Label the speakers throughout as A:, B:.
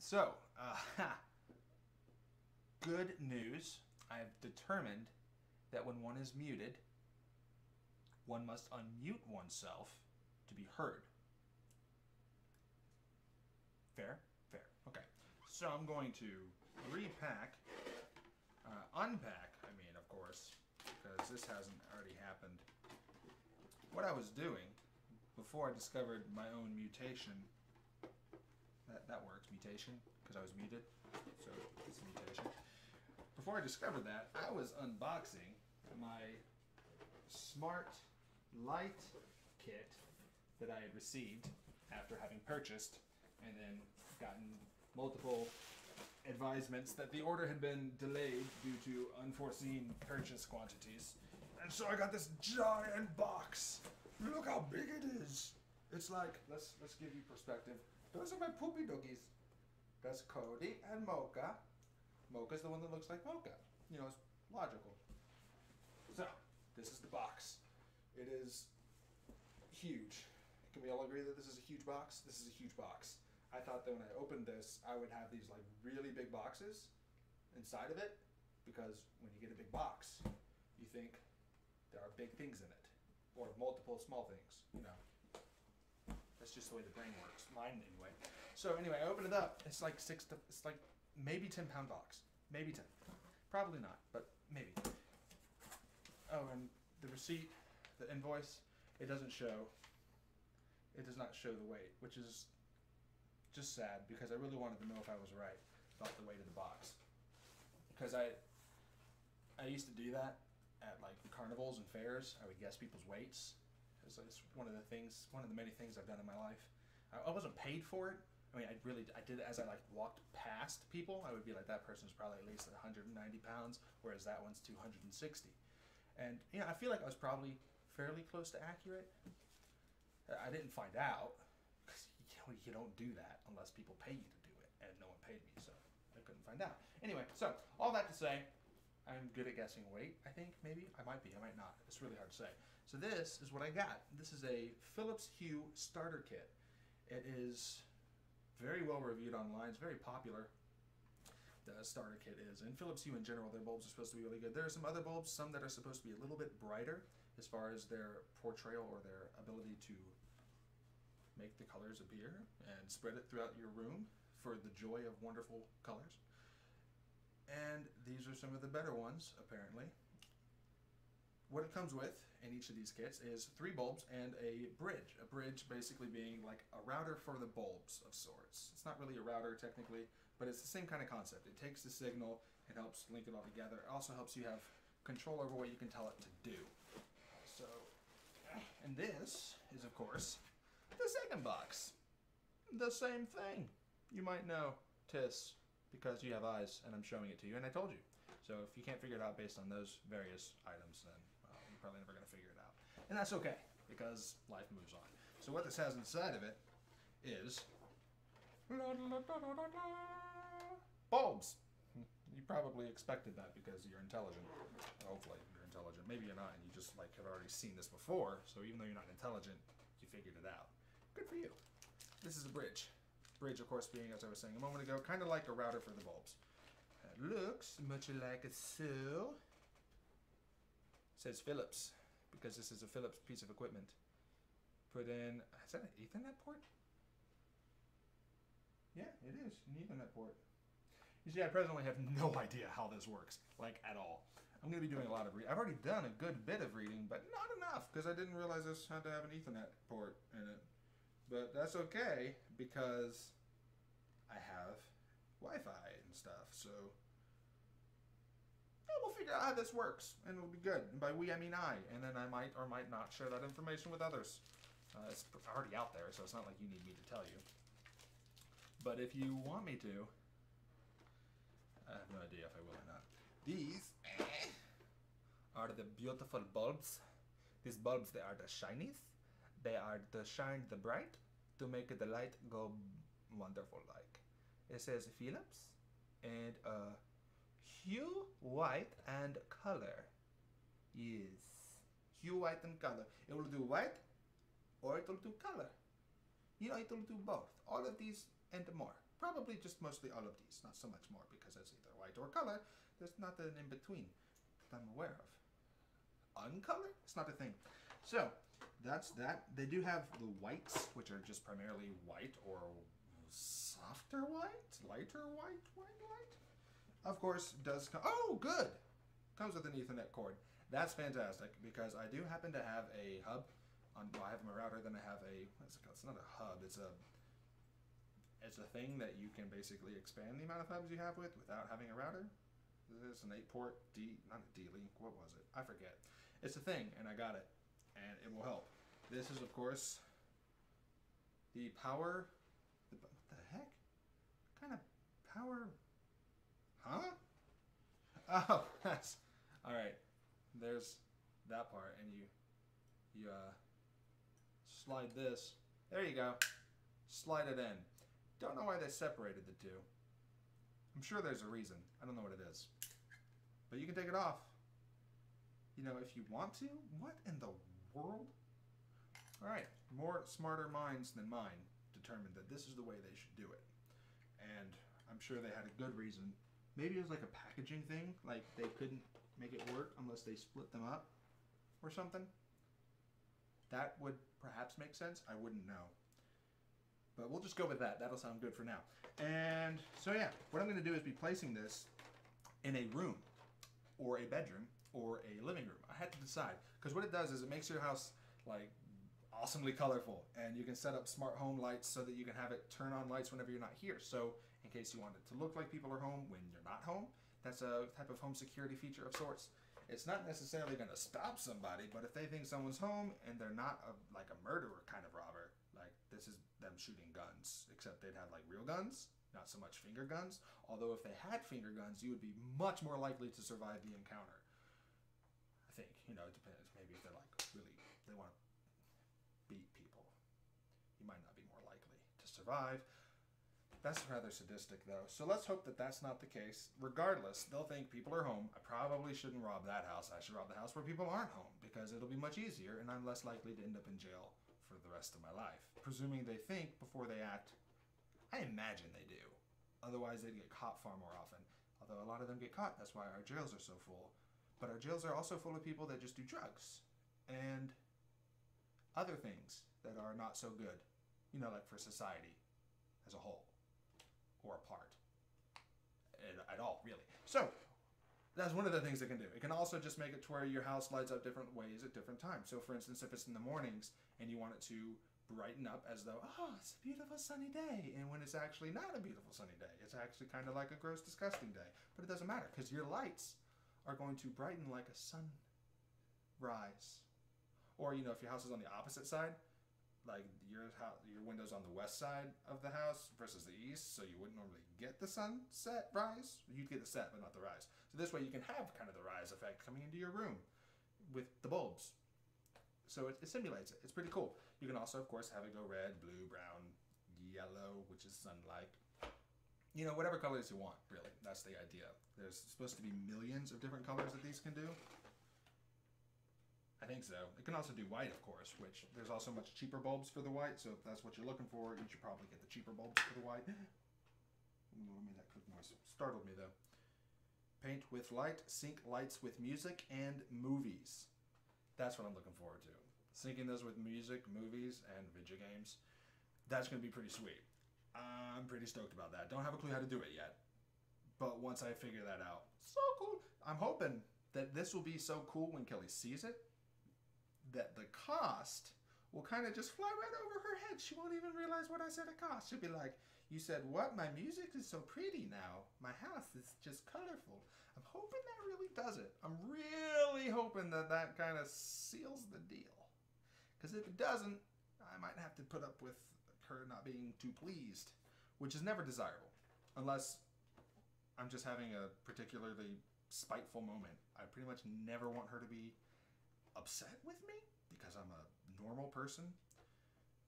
A: So, good news. I've determined that when one is muted, one must unmute oneself to be heard. Fair? Fair. Okay. So I'm going to repack, unpack, of course, because this hasn't already happened. What I was doing before I discovered my own mutation, that works, mutation, because I was muted, so it's a mutation. Before I discovered that, I was unboxing my smart light kit that I had received after having purchased and then gotten multiple advisements that the order had been delayed due to unforeseen purchase quantities. And so I got this giant box. Look how big it is. It's like, let's give you perspective. Those are my poopy doogies. That's Cody and Mocha. Mocha's the one that looks like Mocha. You know, it's logical. So, this is the box. It is huge. Can we all agree that this is a huge box? This is a huge box. I thought that when I opened this, I would have these like really big boxes inside of it, because when you get a big box, you think there are big things in it, or multiple small things, you know. That's just the way the brain works. Mine anyway. So anyway, I open it up. It's like it's like maybe 10-pound box. Maybe 10. Probably not, but maybe. Oh, and the receipt, the invoice, it does not show the weight, which is just sad because I really wanted to know if I was right about the weight of the box. Because I used to do that at like carnivals and fairs. I would guess people's weights. It's one of the many things I've done in my life. I wasn't paid for it. I did it as I like walked past people. I would be like, that person's probably at least 190 pounds, whereas that one's 260. And I feel like I was probably fairly close to accurate. I didn't find out, because you don't do that unless people pay you to do it, and no one paid me, so I couldn't find out. Anyway, so all that to say, I'm good at guessing weight, I think, maybe. I might be, I might not. It's really hard to say. So this is what I got. This is a Phillips Hue starter kit. It is very well reviewed online. It's very popular, the starter kit is. And Phillips Hue in general, their bulbs are supposed to be really good. There are some other bulbs, some that are supposed to be a little bit brighter as far as their portrayal or their ability to make the colors appear and spread it throughout your room for the joy of wonderful colors. And these are some of the better ones, apparently. What it comes with in each of these kits is 3 bulbs and a bridge. A bridge basically being like a router for the bulbs of sorts. It's not really a router technically, but it's the same kind of concept. It takes the signal and helps link it all together. It also helps you have control over what you can tell it to do. So, and this is of course the second box. The same thing. You might know TIS because you have eyes and I'm showing it to you, and I told you. So if you can't figure it out based on those various items, then you're probably never going to figure it out. And that's okay, because life moves on. So what this has inside of it is bulbs. You probably expected that because you're intelligent. Hopefully you're intelligent. Maybe you're not, and you just like have already seen this before, so even though you're not intelligent, you figured it out. Good for you. This is a bridge. Bridge, of course, being, as I was saying a moment ago, kind of like a router for the bulbs. It looks much like so. It says Philips, because this is a Philips piece of equipment. Put in, is that an Ethernet port? Yeah, it is, an Ethernet port. You see, I presently have no idea how this works, like at all. I'm going to be doing a lot of reading. I've already done a good bit of reading, but not enough, because I didn't realize this had to have an Ethernet port in it. But that's okay, because I have Wi-Fi and stuff, so we'll figure out how this works, and it'll be good. And by we, I mean I, and then I might or might not share that information with others. It's already out there, so it's not like you need me to tell you. But if you want me to, I have no idea if I will or not. These are the beautiful bulbs. These bulbs, they are the shinies. They are to shine the bright, to make the light go wonderful like. It says Philips, and hue, white, and color. Yes. Hue, white, and color. It will do white, or it will do color. It will do both. All of these and more. probably just mostly all of these, not so much more because it's either white or color. There's not an in between that I'm aware of. Uncolor? It's not a thing. So that's that. They do have the whites, which are just primarily white or softer white, lighter white. Of course, does come. Oh, good. Comes with an Ethernet cord. That's fantastic because I do happen to have a hub. Well, I have my router. Then I have a. What's it called? It's not a hub. It's a thing that you can basically expand the amount of hubs you have without having a router. This is an 8-port not a D-Link. What was it? I forget. It's a thing, and I got it, and it will help. This is, of course, the power. What the heck? What kind of power? Huh? Oh, that's all right. There's that part, and you slide this. There you go. Slide it in. Don't know why they separated the two. I'm sure there's a reason. I don't know what it is. But you can take it off. You know, if you want to. What in the world? Alright, more smarter minds than mine determined that this is the way they should do it. And I'm sure they had a good reason. Maybe it was like a packaging thing. Like they couldn't make it work unless they split them up or something. That would perhaps make sense. I wouldn't know. But we'll just go with that. That'll sound good for now. And so yeah, what I'm going to do is be placing this in a room or a bedroom or a living room. I had to decide because what it does is it makes your house like awesomely colorful, and you can set up smart home lights so that you can have it turn on lights whenever you're not here. So in case you want it to look like people are home when you're not home, that's a type of home security feature of sorts. It's not necessarily going to stop somebody, but if they think someone's home and they're not like a murderer kind of robber, like this is them shooting guns, except they'd have like real guns, not so much finger guns. Although if they had finger guns, you would be much more likely to survive the encounter. I think, you know, it depends. Maybe if they're like really, they want to beat people, you might not be more likely to survive. That's rather sadistic though. So let's hope that that's not the case. Regardless, they'll think people are home. I probably shouldn't rob that house. I should rob the house where people aren't home because it'll be much easier and I'm less likely to end up in jail for the rest of my life. Presuming they think before they act. I imagine they do. Otherwise they'd get caught far more often. Although a lot of them get caught. That's why our jails are so full. But our jails are also full of people that just do drugs and other things that are not so good. You know, like for society as a whole. Or a part. At all, really. So, that's one of the things it can do. It can also just make it to where your house lights up different ways at different times. So, for instance, if it's in the mornings and you want it to brighten up as though, oh, it's a beautiful sunny day. And when it's actually not a beautiful sunny day. It's actually kind of like a gross, disgusting day. But it doesn't matter because your lights are going to brighten like a sunrise. Or, you know, if your house is on the opposite side, like your window's on the west side of the house versus the east, so you wouldn't normally get the sunset rise. You'd get the set, but not the rise. So this way you can have kind of the rise effect coming into your room with the bulbs. So it simulates it. It's pretty cool. You can also, of course, have it go red, blue, brown, yellow, which is sun-like. You know, whatever colors you want, really. That's the idea. There's supposed to be millions of different colors that these can do. I think so. It can also do white, of course, which there's also much cheaper bulbs for the white, so if that's what you're looking for, you should probably get the cheaper bulbs for the white. Ooh, I made that quick noise. Startled me, though. Paint with light, sync lights with music and movies. That's what I'm looking forward to. Syncing those with music, movies, and video games. That's going to be pretty sweet. I'm pretty stoked about that. Don't have a clue how to do it yet. But once I figure that out, so cool. I'm hoping that this will be so cool when Kelly sees it, that the cost will kind of just fly right over her head. She won't even realize what I said it cost. She'll be like, you said what? My music is so pretty now. My house is just colorful. I'm hoping that really does it. I'm really hoping that that kind of seals the deal. Because if it doesn't, I might have to put up with her not being too pleased, which is never desirable. Unless I'm just having a particularly spiteful moment. I pretty much never want her to be upset with me because I'm a normal person.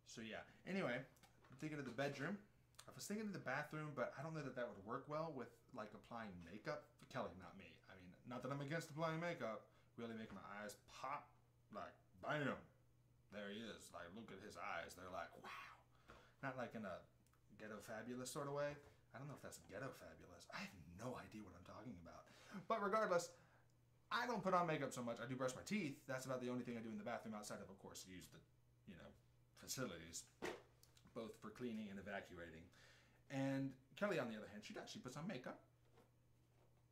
A: So yeah, anyway, I'm thinking of the bedroom. I was thinking of the bathroom, but I don't know that that would work well with like applying makeup. Kelly, not me. I mean, not that I'm against applying makeup, really make my eyes pop like bam, there he is. Like look at his eyes, they're like wow. Not like in a ghetto fabulous sort of way. I don't know if that's ghetto fabulous. I have no idea what I'm talking about. But regardless, I don't put on makeup so much. I do brush my teeth. That's about the only thing I do in the bathroom outside of course, use the, facilities, both for cleaning and evacuating. And Kelly, on the other hand, she puts on makeup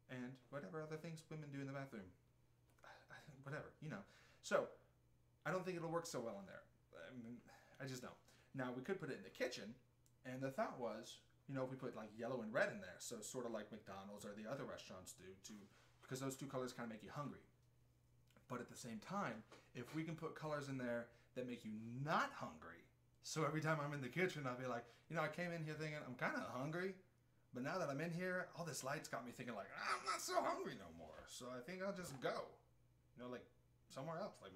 A: and whatever other things women do in the bathroom. Whatever. So, I don't think it'll work so well in there. I just don't. Now, we could put it in the kitchen, and the thought was, if we put like yellow and red in there, so sort of like McDonald's or the other restaurants do, because those two colors kind of make you hungry. But at the same time, if we can put colors in there that make you not hungry, so every time I'm in the kitchen, I'll be like, I came in here thinking I'm kind of hungry, but now that I'm in here, all this light's got me thinking like, I'm not so hungry no more, so I think I'll just go, like somewhere else, like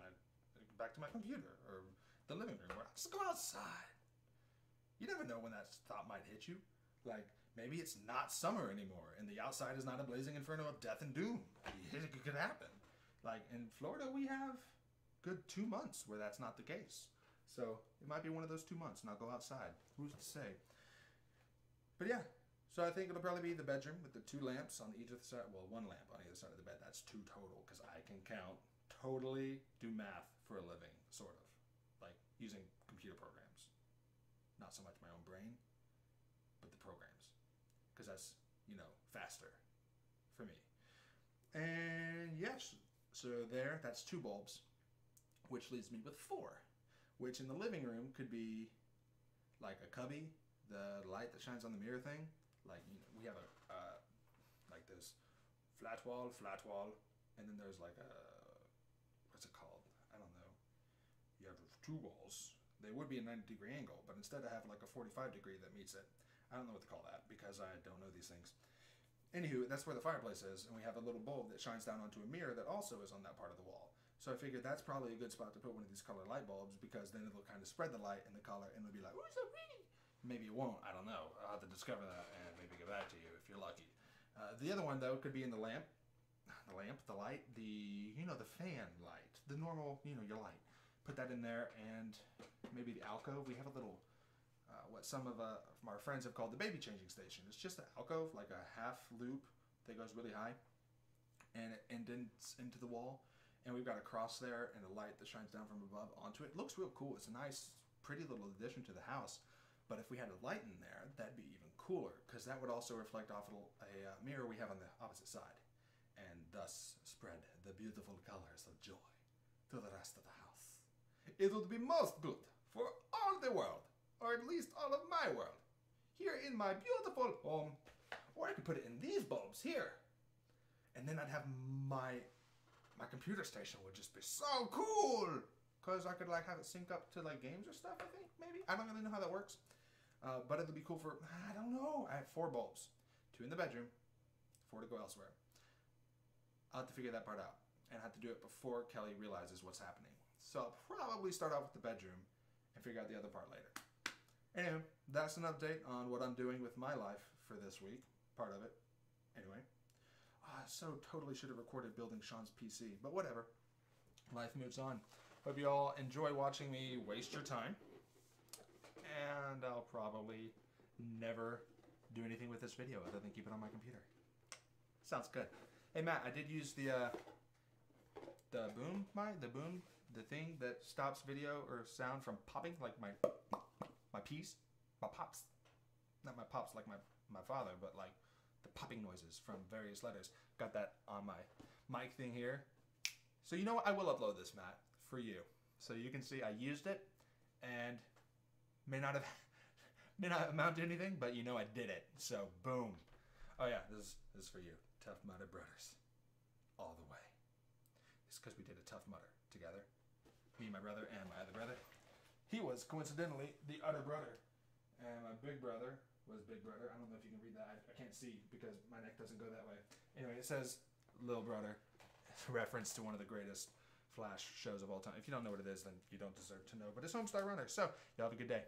A: back to my computer or the living room, or I'll just go outside. You never know when that thought might hit you. Like, maybe it's not summer anymore, and the outside is not a blazing inferno of death and doom. It could happen. Like, in Florida, we have good 2 months where that's not the case. So, it might be one of those 2 months, and I'll go outside. Who's to say? But yeah, so I think it'll probably be the bedroom with the 2 lamps on each of the side. Well, 1 lamp on either side of the bed. That's 2 total, because I can count, totally do math for a living, sort of. Like, using computer programs. Not so much my own brain, but the programs. Because that's, faster for me. And yes, so that's 2 bulbs, which leaves me with 4, which in the living room could be like a cubby, the light that shines on the mirror thing. Like, we have like this flat wall, and then there's like what's it called? I don't know. You have 2 walls. They would be a 90-degree angle, but instead I have like a 45-degree that meets it. I don't know what to call that because I don't know these things. Anywho, that's where the fireplace is, and we have a little bulb that shines down onto a mirror that also is on that part of the wall. So I figured that's probably a good spot to put one of these color light bulbs because then it'll kind of spread the light and the color, and it'll be like, ooh, so pretty. Maybe it won't. I don't know. I'll have to discover that and maybe get back to you if you're lucky. The other one, though, could be in the light, the fan light, the normal, your light. Put that in there, and maybe the alcove. We have a little, what some of our friends have called the baby changing station. It's just an alcove, like a half loop that goes really high, and it indents into the wall. And we've got a cross there and a light that shines down from above onto it. It looks real cool. It's a nice, pretty little addition to the house. But if we had a light in there, that'd be even cooler, because that would also reflect off a mirror we have on the opposite side, and thus spread the beautiful colors of joy to the rest of the house. It would be most good for all the world, or at least all of my world, here in my beautiful home. Or I could put it in these bulbs here, and then I'd have my computer station would just be so cool, because I could like have it sync up to like games or stuff. I think maybe I don't really know how that works, but it'll be cool for, I don't know. I have 4 bulbs, 2 in the bedroom, 4 to go elsewhere. I'll have to figure that part out, and I have to do it before Kelly realizes what's happening. So I'll probably start off with the bedroom and figure out the other part later. Anyway, that's an update on what I'm doing with my life for this week. Part of it. Anyway. So totally should have recorded building Sean's PC, but whatever. Life moves on. Hope you all enjoy watching me waste your time. And I'll probably never do anything with this video other than keep it on my computer. Sounds good. Hey Matt, I did use the thing that stops video or sound from popping, like my piece, my pops. Not my pops like my father, but like the popping noises from various letters. Got that on my mic thing here. So you know what? I will upload this, Matt, for you. So you can see I used it, and may not amount to anything, but I did it. So boom. Oh yeah, this is for you. Tough Mudder Brothers. All the way. It's because we did a Tough Mudder together. Me, my brother, and my other brother. He was, coincidentally, the other brother. And my big brother was Big Brother. I don't know if you can read that. I can't see because my neck doesn't go that way. Anyway, it says Little Brother. Reference to one of the greatest Flash shows of all time. If you don't know what it is, then you don't deserve to know. But it's Homestar Runner. So, y'all have a good day.